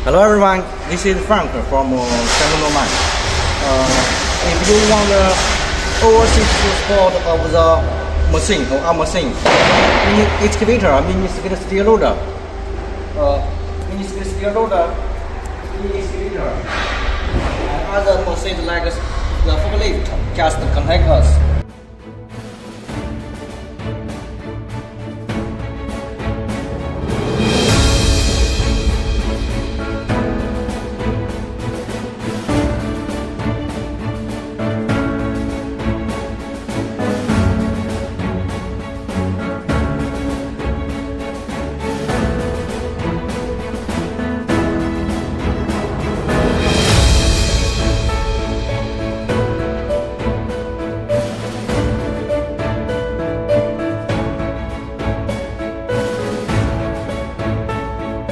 Hello everyone, this is Frank from Nuoman. If you want the overseas support of the machine or our machine, mini excavator, mini steel loader, mini steel loader, mini excavator, and other machines like the forklift, just contact us.